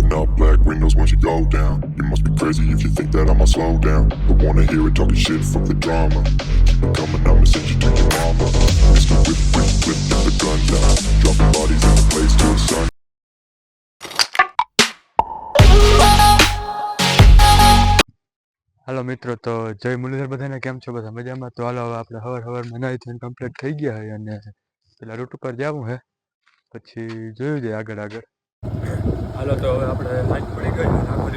Rolling up black windows once you go down. You must be crazy if you think that I'ma slow down. Don't wanna hear it talking shit, fuck the drama. Keep it coming, I'ma send you to your mama. Mr. Whip, whip, flip, get the gun down. Dropping bodies in the place till the sun. હાલો મિત્રો, તો જય મુરલીધર બધાને. કેમ છો બધા? મજામાં? તો હાલો, હવે આપણે સવારમાં નાહી ધોઈને કમ્પ્લીટ થઈ ગયા છે અને પેલા રૂટ ઉપર જવું છે, પછી જોયું જાય આગળ આગળ. હાલો, તો હવે આપણે સાંજ પડી ગઈ, આખો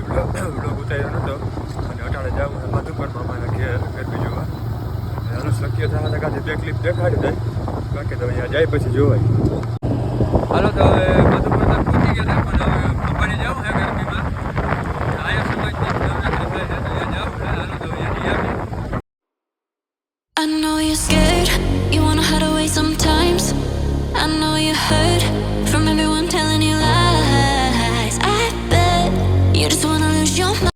બ્લોગ ઉતાર્યો નહોતો અને અટાણે જવું છે મધુકર મામાના ઘેર ગરબી જોવા. હાલો, શક્ય થાય તો કાંઈ બે ક્લિપ દેખાડી દે, બાકી તો અહીંયા જાય પછી જોવાય. હાલો, તો હવે મધુકર પહોંચી ગયા હતા, પણ હવે ખબર જવું છે ગરબીમાં આયા સમાજની I know you're scared, you wanna hide away sometimes. I know you hurt from everyone telling you lies. I bet you just wanna lose your mind.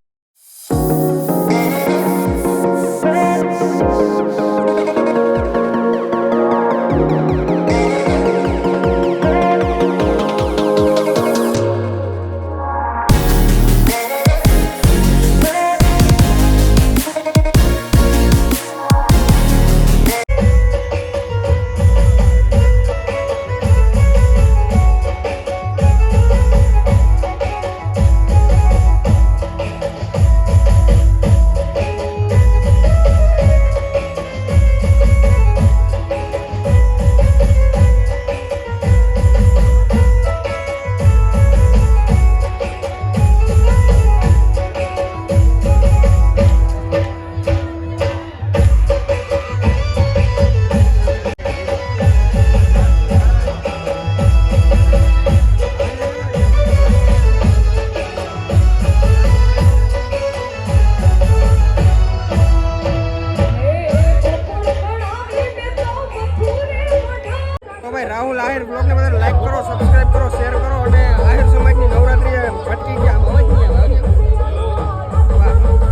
Rahul Ahir બ્લોગને બધા લાઈક કરો, સબસ્ક્રાઇબ કરો, શેર કરો અને આહિર સમાજની નવરાત્રી ભટકી ગયા મોજ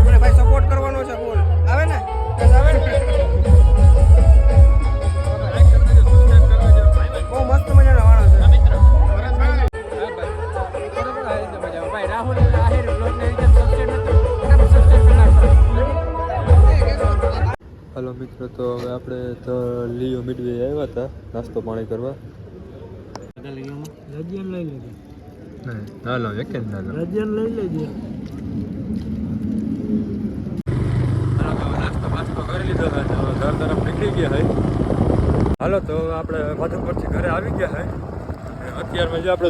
મને ભાઈ સપોર્ટ કરવાનો છે. બોલ આવે ને? આવે ને? બહુ મસ્ત મજાના વાળા છે ભાઈ. રાહુલ આહિર બ્લોગને હલો મિત્રો, તો હવે આપણે તો લિયો મિડવે આવ્યા હતા નાસ્તો પાણી કરવા. રજિયન લઈ લેજે. હાલો, એક જ ના રજિયન લઈ લેજે. હાલો, તો નાસ્તો પાસ્તો કરી લીધો છે, ઘર તરફ નીકળી ગયા છે. હાલો, તો આપણે મધુપરથી ઘરે આવી ગયા છે. અત્યારમાં જે આપણે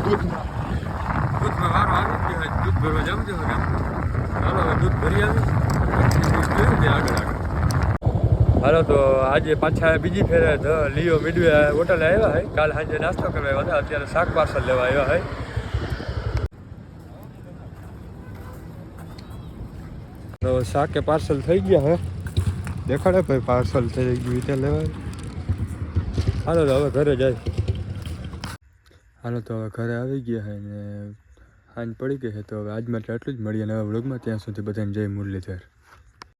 દૂધમાં વારો આવી ગયો છે, દૂધ ભરવા જવું છે. હાલો, હવે દૂધ ભરી આવી જોયું ત્યાં આગળ આગળ. હાલો, તો આજે પાછા બીજી ફેરે ધ લિયો મિડવે હોટલે આવ્યા છે. કાલ સાંજે નાસ્તો કરવા આવ્યા હતા, અત્યારે શાક પાર્સલ લેવા આવ્યા છે. તો શાકે પાર્સલ થઈ ગયા છે, દેખાડે ભાઈ પાર્સલ થઈ ગયું ત્યાં લેવાય. હાલો, તો હવે ઘરે જાય. હાલો, તો હવે ઘરે આવી ગયા છે ને સાંજ પડી ગઈ છે. તો હવે આજ માટે આટલું જ. મળીએ નવા વ્લોગમાં. ત્યાં સુધી બધાને જય મુરલીધર.